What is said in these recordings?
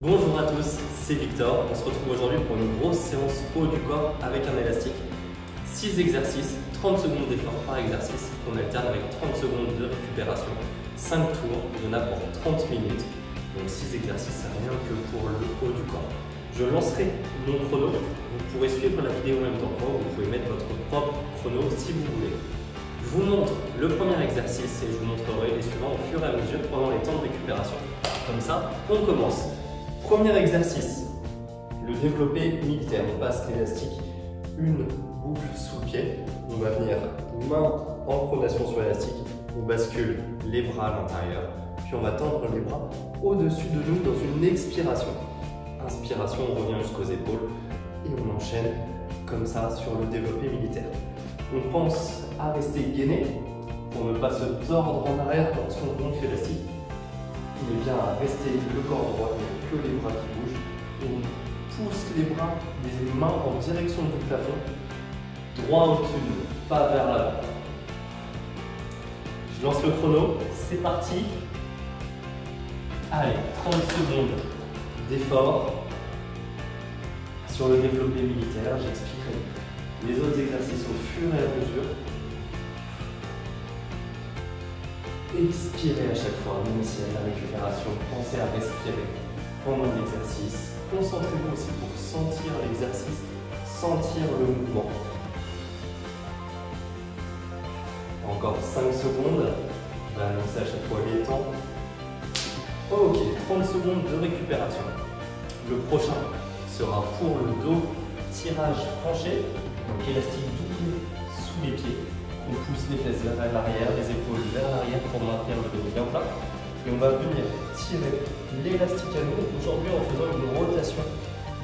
Bonjour à tous, c'est Victor. On se retrouve aujourd'hui pour une grosse séance haut du corps avec un élastique. 6 exercices, 30 secondes d'effort par exercice. On alterne avec 30 secondes de récupération. 5 tours, il y en a pour 30 minutes. Donc 6 exercices, rien que pour le haut du corps. Je lancerai mon chrono. Vous pourrez suivre la vidéo en même temps que moi. Vous pouvez mettre votre propre chrono si vous voulez. Je vous montre le premier exercice et je vous montrerai les suivants au fur et à mesure pendant les temps de récupération. Comme ça, on commence. Premier exercice, le développé militaire. On passe l'élastique, une boucle sous le pied. On va venir main en pronation sur l'élastique. On bascule les bras à l'intérieur. Puis on va tendre les bras au-dessus de nous dans une expiration. Inspiration, on revient jusqu'aux épaules et on enchaîne comme ça sur le développé militaire. On pense à rester gainé pour ne pas se tordre en arrière lorsqu'on gonfle l'élastique. Il est bien à rester le corps droit, il n'y a que les bras qui bougent. Et on pousse les bras, les mains en direction du plafond, droit au-dessus de nous, pas vers l'avant. Je lance le chrono, c'est parti. Allez, 30 secondes d'effort sur le développé militaire. J'expliquerai les autres exercices au fur et à mesure. Expirez à chaque fois, même si à la récupération, pensez à respirer pendant l'exercice. Concentrez-vous aussi pour sentir l'exercice, sentir le mouvement. Encore 5 secondes. On va annoncer à chaque fois les temps. Ok, 30 secondes de récupération. Le prochain sera pour le dos, tirage penché, donc élastique double sous les pieds. On pousse les fesses vers l'arrière, les épaules vers l'arrière pour maintenir le dos bien plat. Et on va venir tirer l'élastique à nous, aujourd'hui en faisant une rotation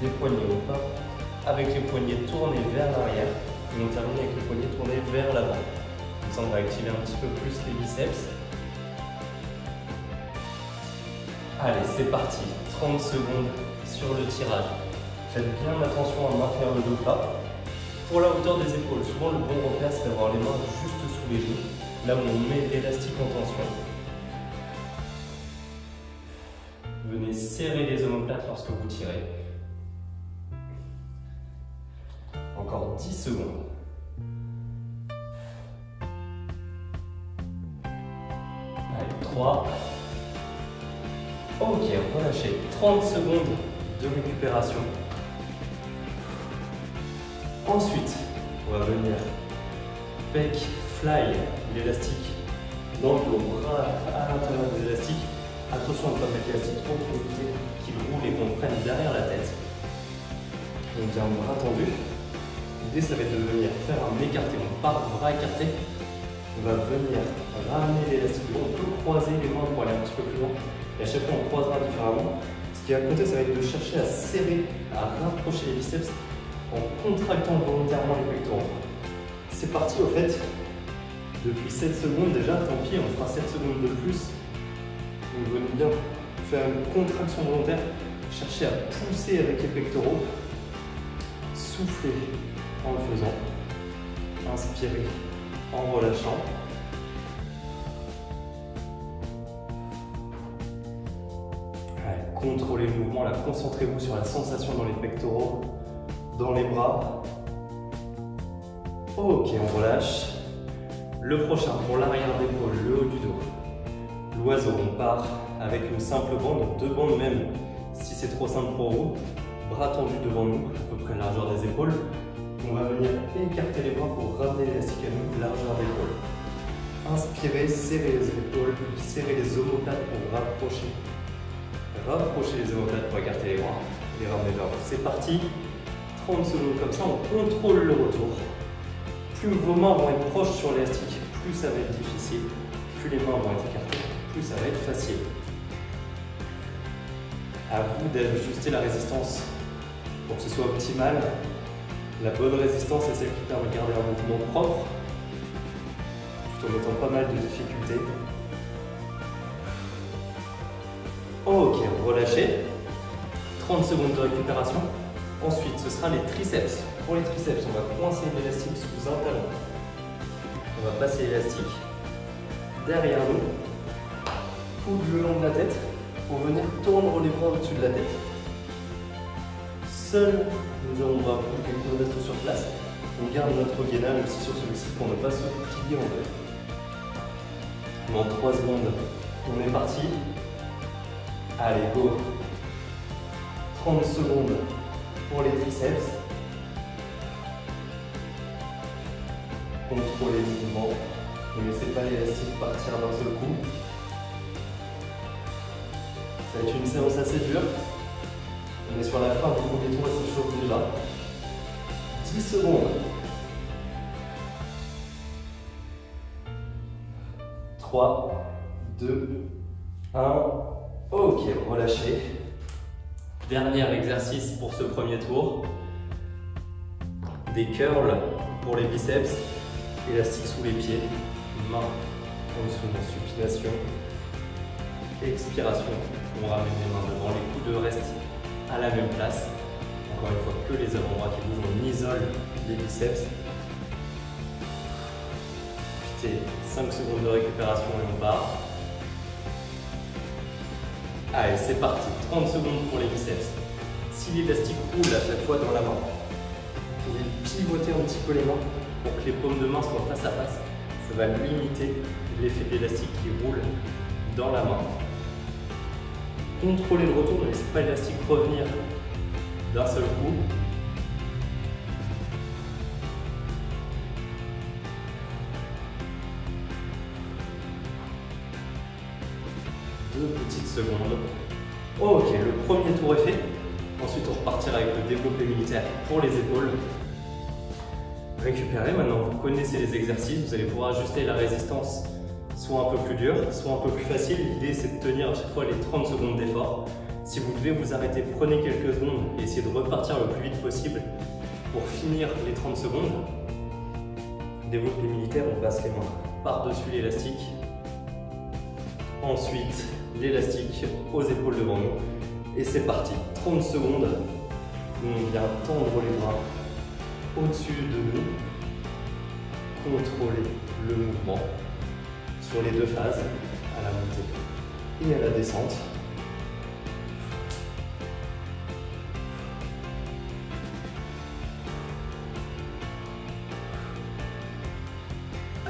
des poignets. On part avec les poignets tournés vers l'arrière et on termine avec les poignets tournés vers l'avant. Comme ça, on va activer un petit peu plus les biceps. Allez, c'est parti. 30 secondes sur le tirage. Faites bien attention à maintenir le dos plat. Pour la hauteur des épaules, souvent le bon repère c'est d'avoir les mains juste sous les genoux, là où on met l'élastique en tension. Venez serrer les omoplates lorsque vous tirez. Encore 10 secondes. Allez, 3. Ok, relâchez. 30 secondes de récupération. Ensuite, on va venir pec, fly, l'élastique dans le dos, bras à l'intérieur de l'élastique. Attention à ne pas mettre l'élastique trop côté, qu'il roule et qu'on prenne derrière la tête. On vient bras tendu. L'idée, ça va être de venir faire un écarté. On part bras écarté. On va venir ramener l'élastique. On peut croiser les mains pour aller un petit peu plus loin. Et à chaque fois, on croisera différemment. Ce qui va compter, ça va être de chercher à serrer, à rapprocher les biceps en contractant volontairement les pectoraux. C'est parti au fait. Depuis 7 secondes déjà, tant pis, on fera 7 secondes de plus. Vous venez bien faire une contraction volontaire, chercher à pousser avec les pectoraux, souffler en le faisant, inspirer en relâchant. Allez, contrôlez le mouvement, là, concentrez-vous sur la sensation dans les pectoraux, dans les bras. Ok, on relâche. Le prochain pour l'arrière d'épaule, le haut du dos. L'oiseau, on part avec une simple bande, 2 bandes même si c'est trop simple pour vous. Bras tendus devant nous, à peu près largeur des épaules. On va venir écarter les bras pour ramener l'élastique à nous, largeur d'épaule. Inspirez, serrez les épaules, serrez les omoplates pour rapprocher. Rapprochez les omoplates pour écarter les bras et ramener vers vous. C'est parti. 30 secondes comme ça, on contrôle le retour. Plus vos mains vont être proches sur l'élastique, plus ça va être difficile. Plus les mains vont être écartées, plus ça va être facile. À vous d'ajuster la résistance pour que ce soit optimal. La bonne résistance est celle qui permet de garder un mouvement propre, tout en mettant pas mal de difficultés. Ok, relâchez. 30 secondes de récupération. Ensuite, ce sera les triceps. Pour les triceps, on va coincer l'élastique sous un talon. On va passer l'élastique derrière nous, coude le long de la tête, pour venir tendre les bras au-dessus de la tête. Seuls nous avons bras bouclés, les coudes restent sur place. On garde notre gainage aussi sur celui-ci pour ne pas se plier en deux. Dans 3 secondes, on est parti. Allez, go. 30 secondes pour les triceps. Contrôlez le mouvement. Ne laissez pas l'élastique partir d'un seul coup. Ça va être une séance assez dure. On est sur la fin du premier tour et ça chauffe déjà. 10 secondes. 3, 2, 1. Ok, relâchez. Dernier exercice pour ce premier tour. Des curls pour les biceps. Élastique sous les pieds. Main en dessous de supination. Expiration. On ramène les mains devant. Les coudes restent à la même place. Encore une fois, que les avant-bras qui bougent. On isole les biceps. Profitez, 5 secondes de récupération et on part. Allez, c'est parti. 30 secondes pour les biceps. Si l'élastique roule à chaque fois dans la main, vous pouvez pivoter un petit peu les mains pour que les paumes de main soient face à face. Ça va limiter l'effet de l'élastique qui roule dans la main. Contrôlez le retour, ne laissez pas l'élastique revenir d'un seul coup. Deux petites secondes. Ok, le premier tour est fait. Ensuite, on repartira avec le développé militaire pour les épaules. Récupérez, maintenant vous connaissez les exercices, vous allez pouvoir ajuster la résistance soit un peu plus dure, soit un peu plus facile. L'idée c'est de tenir à chaque fois les 30 secondes d'effort. Si vous devez vous arrêter, prenez quelques secondes et essayez de repartir le plus vite possible pour finir les 30 secondes. Développé militaire, on passe les mains par-dessus l'élastique. Ensuite, l'élastique aux épaules devant nous. Et c'est parti, 30 secondes où on vient tendre les bras au-dessus de nous, contrôler le mouvement sur les deux phases, à la montée et à la descente.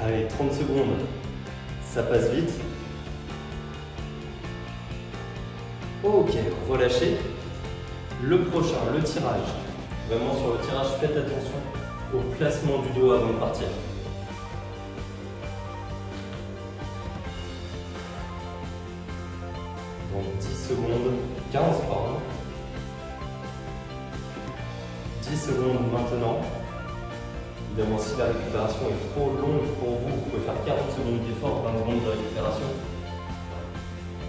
Allez, 30 secondes, ça passe vite. Ok, relâchez. Le prochain, le tirage. Vraiment sur le tirage, faites attention au placement du dos avant de partir. Donc 10 secondes, 15 pardon. 10 secondes maintenant. Évidemment, si la récupération est trop longue pour vous, vous pouvez faire 40 secondes d'effort, 20 secondes de récupération.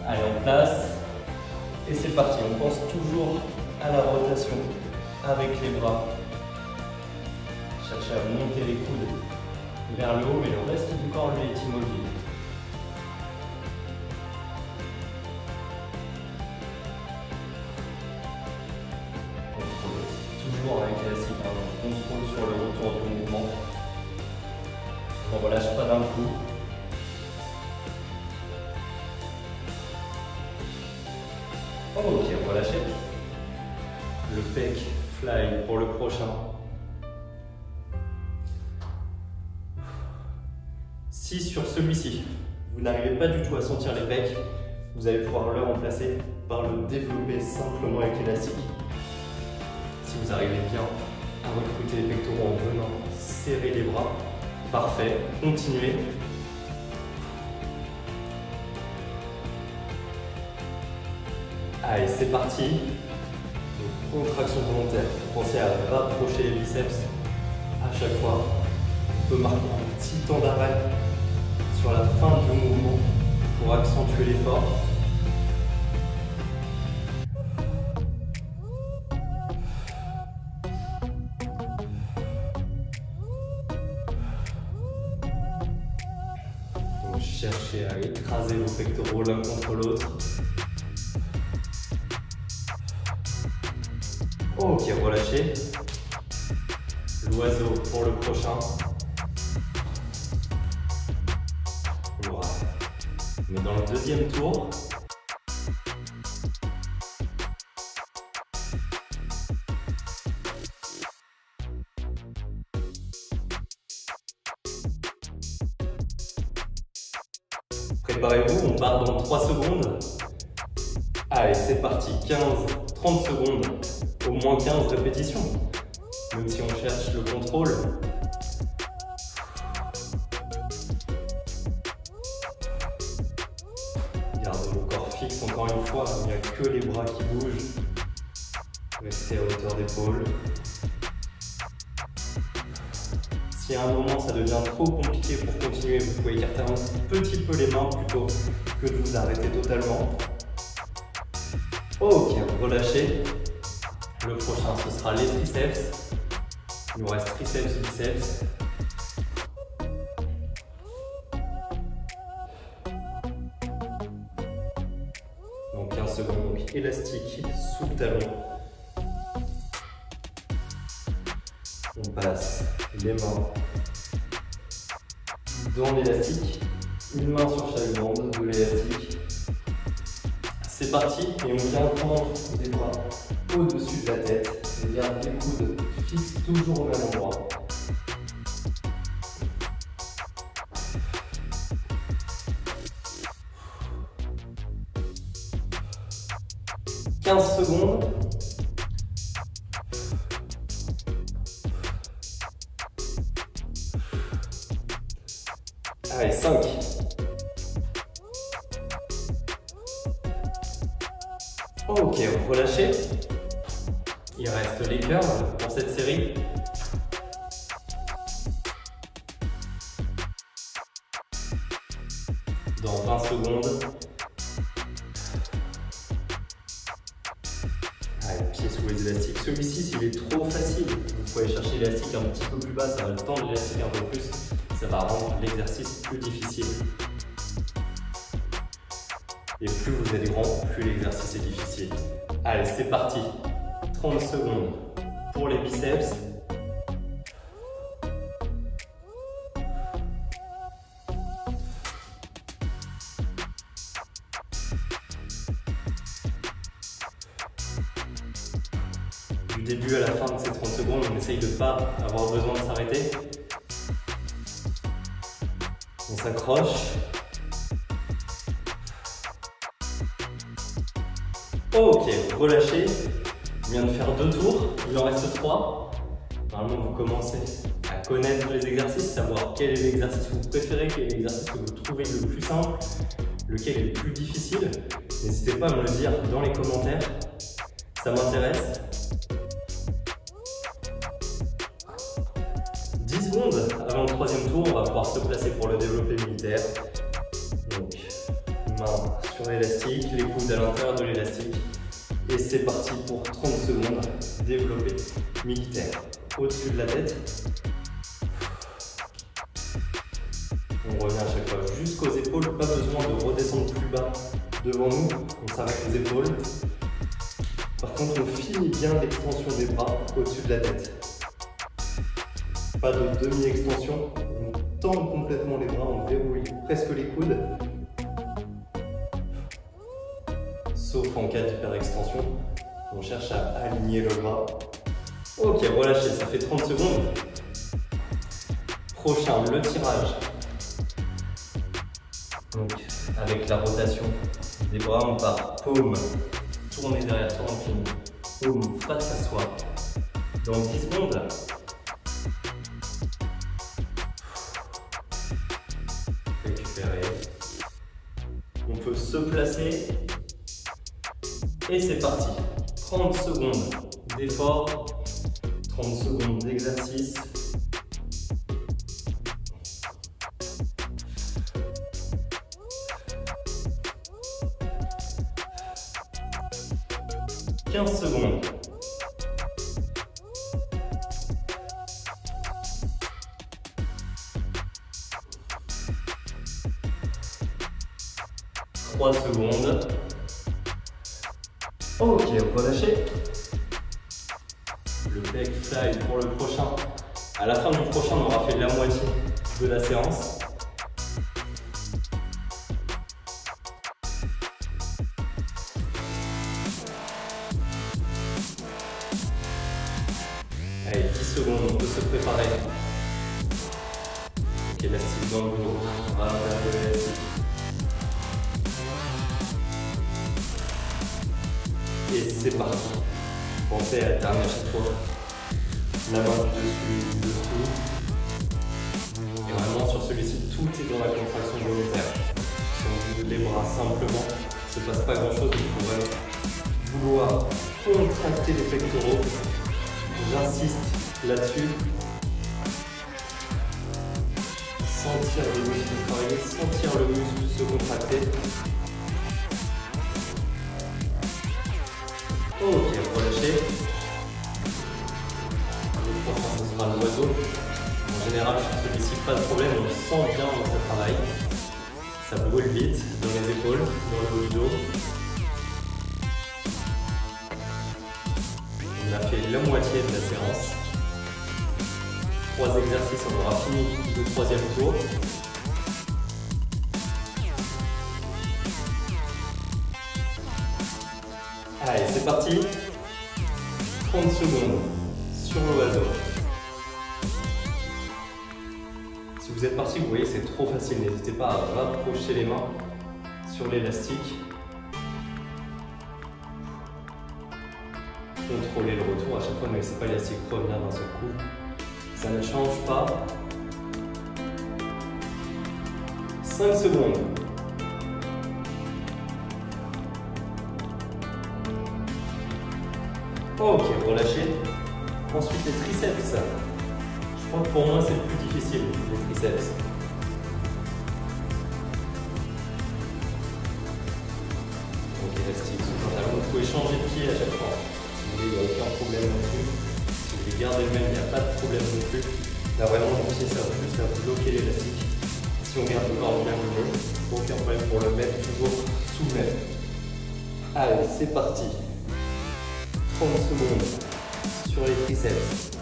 Allez, en place. Et c'est parti, on pense toujours à la rotation avec les bras. Cherchez à monter les coudes vers le haut, mais le reste du corps lui est immobile. Contrôle, toujours avec l'élastique, contrôle sur le retour du mouvement. On ne relâche pas d'un coup. Ok, relâchez. Le pec fly pour le prochain. Si sur celui-ci, vous n'arrivez pas du tout à sentir les pecs, vous allez pouvoir le remplacer par le développer simplement avec l'élastique. Si vous arrivez bien à recruter les pectoraux en venant serrer les bras, parfait, continuez. Allez, c'est parti. Donc, contraction volontaire. Pensez à rapprocher les biceps à chaque fois. On peut marquer un petit temps d'arrêt sur la fin du mouvement pour accentuer l'effort. Donc, cherchez à écraser vos pectoraux l'un contre l'autre. Ok, relâchez. L'oiseau pour le prochain. Mais dans le deuxième tour, Préparez-vous, on part dans 3 secondes. Allez, c'est parti, 15-30 secondes, au moins 15 répétitions. Même si on cherche le contrôle. Gardez le corps fixe encore une fois, il n'y a que les bras qui bougent. Restez à hauteur d'épaule. Si à un moment ça devient trop compliqué pour continuer, vous pouvez écarter un petit peu les mains plutôt que de vous arrêter totalement. Ok, relâchez. Le prochain, ce sera les triceps. Il nous reste triceps, biceps. Donc 15 secondes, donc élastique sous le talon. On passe les mains dans l'élastique, une main sur chaque bande de l'élastique. C'est parti et on vient tendre les bras au-dessus de la tête. On garde les coudes fixes toujours au même endroit. « 15 secondes. Allez, 5. Ok, relâchez. Il reste les curls pour cette série. Dans 20 secondes. Allez, pied sous les élastiques. Celui-ci, s'il est trop facile, vous pouvez chercher l'élastique un petit peu plus bas, ça va le tendre l'élastique un peu plus. Ça va rendre l'exercice plus difficile. Et plus vous êtes grand, plus l'exercice est difficile. Allez, c'est parti. 30 secondes pour les biceps. Du début à la fin de ces 30 secondes, on essaye de ne pas avoir besoin de s'arrêter. On s'accroche. Ok, relâchez. On vient de faire 2 tours, il en reste 3. Normalement, vous commencez à connaître les exercices, savoir quel est l'exercice que vous préférez, quel est l'exercice que vous trouvez le plus simple, lequel est le plus difficile. N'hésitez pas à me le dire dans les commentaires, ça m'intéresse. 10 secondes avant le 3e tour, on va pouvoir se placer pour le développé militaire. Donc, main sur l'élastique, les coudes à l'intérieur de l'élastique. Et c'est parti pour 30 secondes, développé militaire. Au-dessus de la tête. On revient à chaque fois jusqu'aux épaules, pas besoin de redescendre plus bas devant nous. On s'arrête aux épaules. Par contre, on finit bien l'extension des bras au-dessus de la tête. Pas de demi-extension, on tend complètement les bras, on verrouille presque les coudes. Sauf en cas d'hyperextension, on cherche à aligner le bras. Ok, relâchez, ça fait 30 secondes. Prochain, le tirage. Donc, avec la rotation des bras, on part paume, tourner derrière, tourne fini, paume face à soi. Dans 10 secondes. Récupérer. On peut se placer. Et c'est parti. 30 secondes d'effort, 30 secondes d'exercice. « 15 secondes. « 3 secondes. Ok, relâchez. Le pec fly pour le prochain. À la fin du prochain, on aura fait la moitié de la séance. Allez, 10 secondes, on peut se préparer. Ok, élastique dans le dos. On va faire de l'élastique. c'est parti. Pensez à terminer à chaque fois. La main du dessous. Et vraiment sur celui-ci, tout est dans la contraction volontaire. Si on bouge les bras simplement, il ne se passe pas grand chose, il faut vraiment vouloir contracter les pectoraux. J'insiste là-dessus. Sentir le muscle travailler, sentir le muscle se contracter. Ok, relâchez. Le prochain, ce sera l'oiseau. En général, sur celui-ci, pas de problème, on sent bien dans ce travail. Ça brûle vite dans les épaules, dans le haut du dos. On a fait la moitié de la séance. 3 exercices, on aura fini le 3e tour. Allez, c'est parti. 30 secondes sur l'oiseau. Si vous êtes parti, vous voyez, c'est trop facile. N'hésitez pas à rapprocher les mains sur l'élastique. Contrôlez le retour. À chaque fois, ne laissez pas l'élastique revenir d'un seul coup. Ça ne change pas. 5 secondes. Ok, relâchez. Ensuite les triceps. Je crois que pour moi c'est le plus difficile, les triceps. Donc élastique sous pantalon. Vous pouvez changer de pied à chaque fois. Si vous voulez, il n'y a aucun problème non-dessus. Si vous voulez garder le même, il n'y a pas de problème non plus. Là vraiment, mon pied sert juste à bloquer l'élastique. Si on garde encore le même niveau, aucun problème pour le mettre toujours sous le même. Allez, c'est parti. 30 secondes sur les triceps.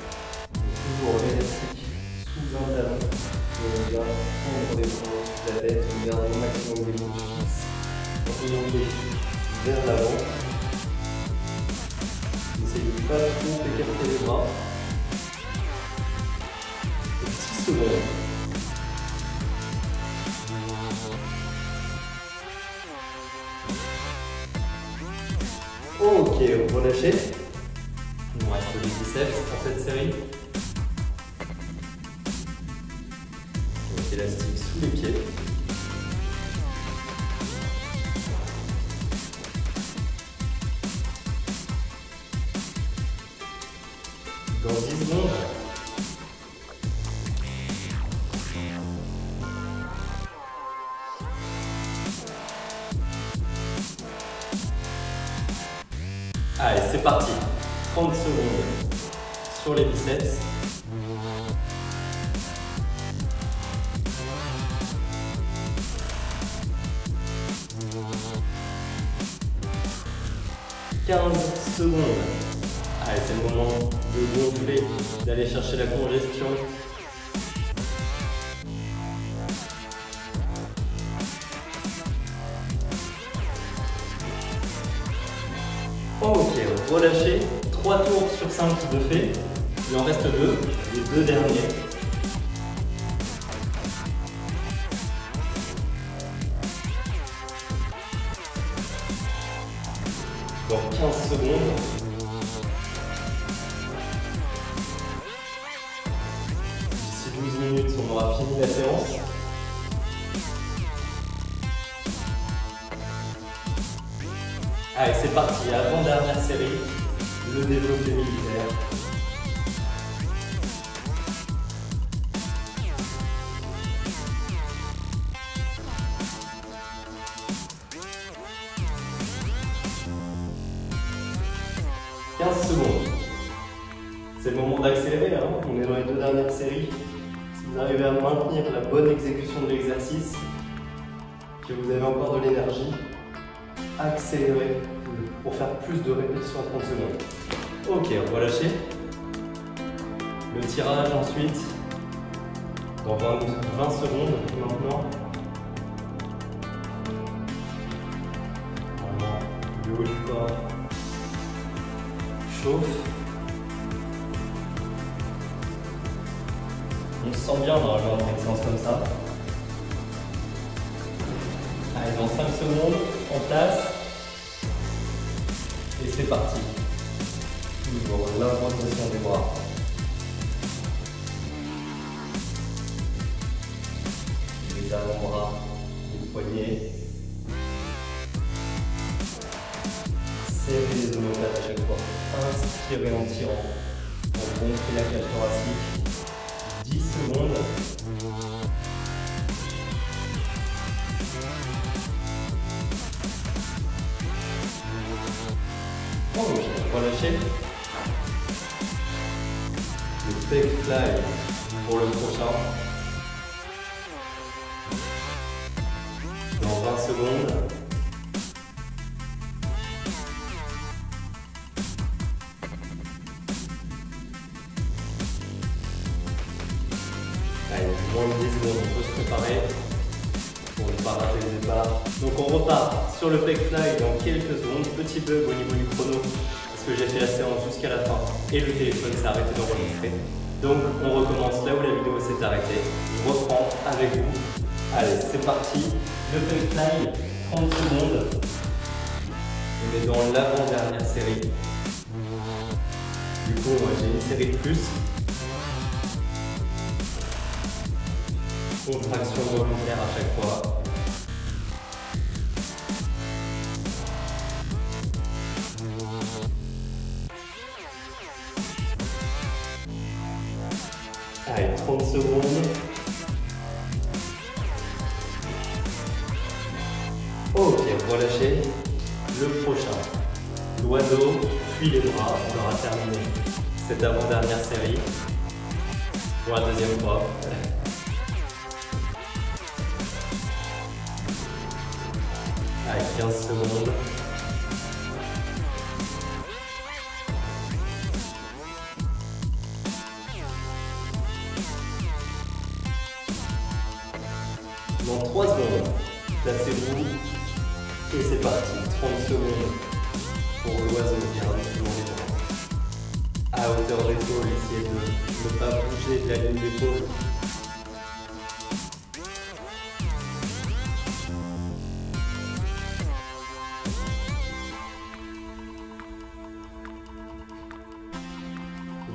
Toujours l'élastique sous un talon. On vient prendre les bras sur la tête, on garde au maximum les bras fixes. On remonte vers l'avant. N'essayez de pas trop écarter les bras. Et 10 secondes. Ok, relâchez. Il nous reste les biceps pour cette série. Donc élastique sous les pieds. Dans 10 secondes. Allez, c'est parti. 30 secondes sur les biceps. « 15 secondes. Allez, c'est le moment de gonfler, d'aller chercher la congestion. Ok, relâchez. 3 tours sur 5 de fait. Il en reste 2, les 2 derniers. Dans 15 secondes. D'ici 12 minutes, on aura fini la séance. Allez, c'est parti, avant-dernière série, le développé militaire. « 15 secondes. C'est le moment d'accélérer, hein. On est dans les 2 dernières séries. Si vous arrivez à maintenir la bonne exécution de l'exercice, que vous avez encore de l'énergie, accélérez pour faire plus de répétitions en 30 secondes. Ok, relâchez. Le tirage ensuite, dans 20 secondes maintenant. Vraiment, le haut du corps chauffe. On se sent bien normalement dans une séance comme ça. Allez, dans 5 secondes, en place. Et c'est parti. Toujours l'imposition des bras. Les avant-bras, les poignets. Serrez les omoplates à chaque fois. Inspirez en tirant. On gonfle la cage thoracique. 10 secondes. Ok, relâchez. Le pec fly pour le prochain. Dans 20 secondes. Allez, moins de 10 secondes, on peut se préparer pour ne pas rater le départ. Donc on repart sur le pec fly dans quelques secondes. Petit bug au niveau du chrono parce que j'ai fait la séance jusqu'à la fin et le téléphone s'est arrêté d'enregistrer. Donc on recommence là où la vidéo s'est arrêtée. Je reprends avec vous. Allez, c'est parti. Le pec fly, 30 secondes. On est dans l'avant-dernière série. Du coup, j'ai une série de plus. Contraction volontaire à chaque fois. Allez, 30 secondes. Ok, relâchez. Le prochain. L'oiseau, puis les bras. On aura terminé cette avant-dernière série. Pour la deuxième fois. Allez, 15 secondes. Dans 3 secondes, placez-vous et c'est parti. 30 secondes pour l'oiseau bien dans les bras. À hauteur d'épaule, essayez de ne pas bouger de la ligne d'épaule.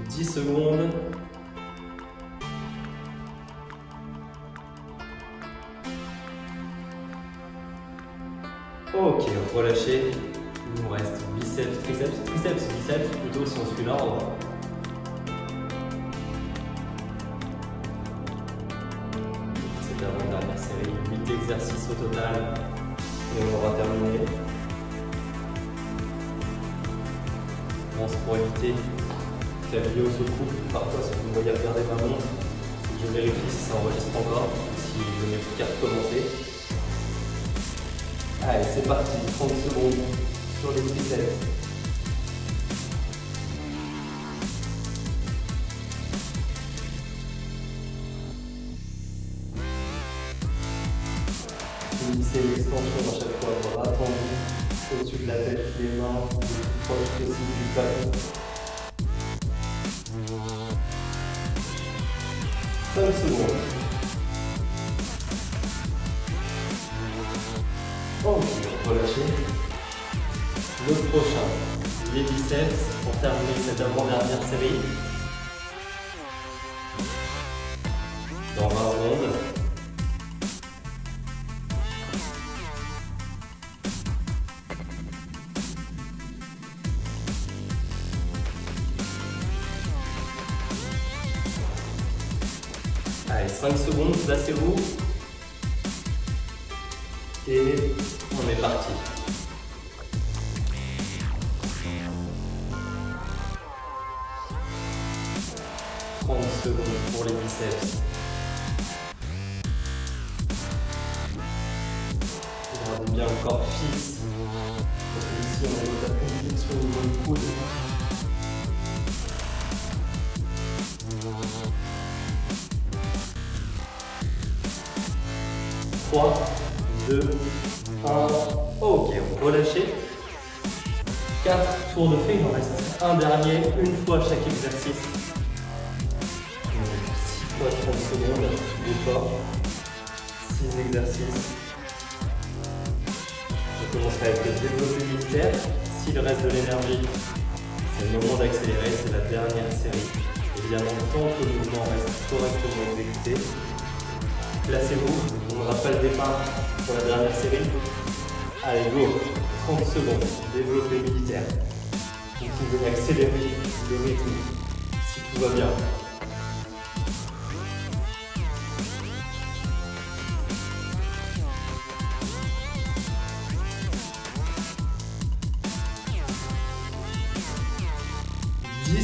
« 10 secondes. Ok, relâchez. Il nous reste biceps, triceps, triceps, biceps, plutôt si on suit l'ordre. C'est l'avant-dernière série, 8 exercices au total. Et on aura terminé. On se pour éviter que la vidéo se coupe. Parfois, si vous me voyez regarder ma montre, je vérifie si ça enregistre encore, si je n'ai plus qu'à recommencer. Allez, c'est parti, 30 secondes sur les triceps. Finissez l'extension à chaque fois, bras tendus au-dessus de la tête, les mains le plus proche possible du plafond. 5 secondes. Ok, relâchez. Le prochain, les biceps pour terminer cette avant-dernière série. Dans 20 secondes. Allez, 5 secondes, placez-vous. Et on est parti. « 30 secondes pour les biceps. Gardez bien le corps fixe. Parce que ici, on a une contraction au niveau du coude. « 3, 2, 1, ok, on relâchez. 4 tours de fait, il en reste un dernier, une fois chaque exercice. 6 fois 30 secondes d'effort, 6 exercices. On commencera avec le développé militaire. s'il reste de l'énergie, c'est le moment d'accélérer, c'est la dernière série. Évidemment, tant que le mouvement reste correctement exécuté, placez-vous, on n'aura pas le départ pour la dernière série. Allez, go, 30 secondes, développé militaire. Vous pouvez accélérer le rythme si tout va bien.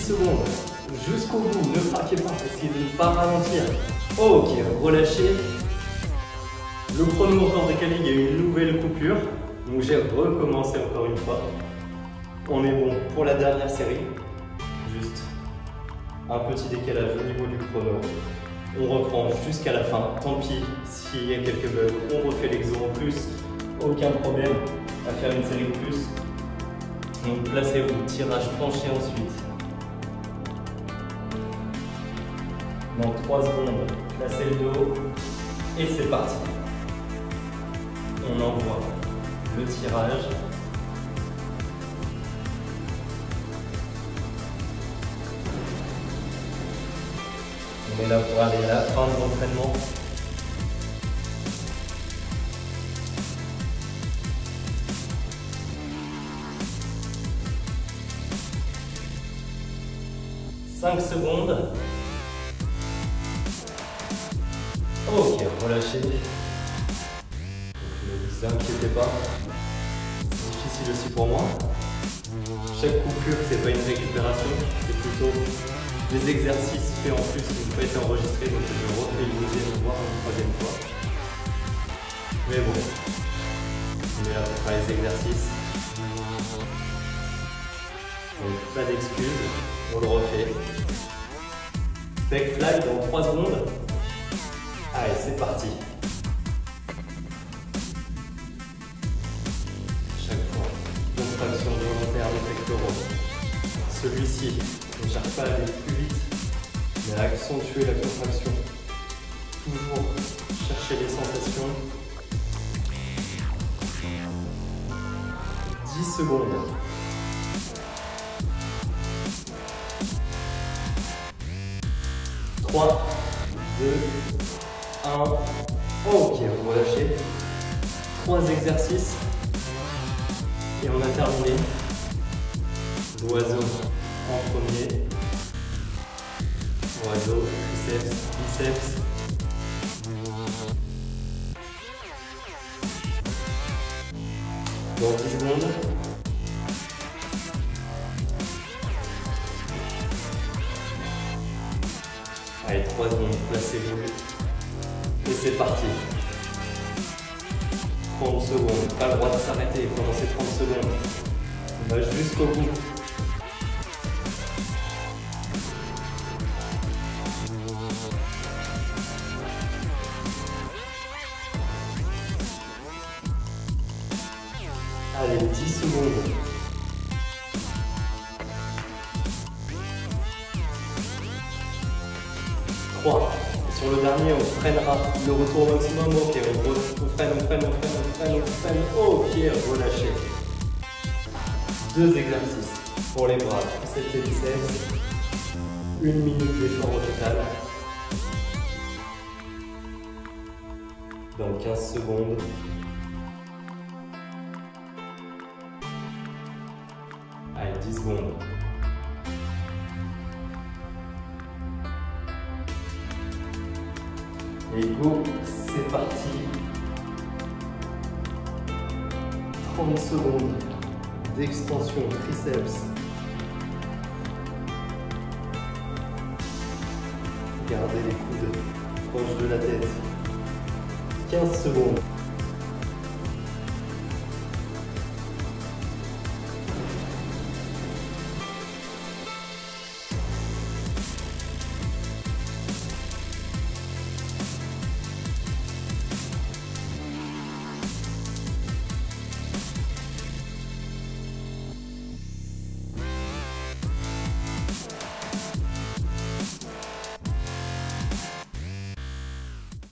Secondes, jusqu'au bout, ne craquez pas, essayez de ne pas ralentir. Ok, relâchez. Le chrono encore décalé, il y a eu une nouvelle coupure, donc j'ai recommencé encore une fois. On est bon pour la dernière série, juste un petit décalage au niveau du chrono. On reprend jusqu'à la fin, tant pis s'il y a quelques bugs, on refait l'exo en plus, aucun problème à faire une série de plus. Donc placez-vous, tirage penché ensuite. Dans 3 secondes, placez le dos et c'est parti. On envoie le tirage. On est là pour aller à la fin de l'entraînement. « 5 secondes. Ok, relâchez. Ne vous inquiétez pas. C'est difficile aussi pour moi. Chaque coupure, c'est pas une récupération, c'est plutôt des exercices faits en plus qui n'ont pas été enregistrés, donc je refais une deuxième voire une troisième fois. Mais bon, on est là pour faire les exercices. Donc pas d'excuses, on le refait. Back fly dans 3 secondes. Allez, c'est parti. Chaque fois, contraction volontaire des pectoraux. Celui-ci ne cherche pas à aller plus vite, mais à accentuer la contraction. Toujours chercher les sensations. 10 secondes. « 3, 2, 1, ok, vous relâchez. 3 exercices et on a terminé. L'oiseau en premier. Oiseau, triceps, biceps. Dans 10 secondes. Allez, 3 secondes, placez-vous. Et c'est parti. 30 secondes, pas le droit de s'arrêter, commencez 30 secondes. On va jusqu'au bout. Allez, 10 secondes. Sur le dernier, on freinera le retour au maximum. Ok, on freine. Ok, relâchez. 2 exercices pour les bras, triceps et biceps. 1 minute d'effort au total. Dans 15 secondes. Allez, 10 secondes. Et go, c'est parti. 30 secondes d'extension triceps. Gardez les coudes proches de la tête. 15 secondes.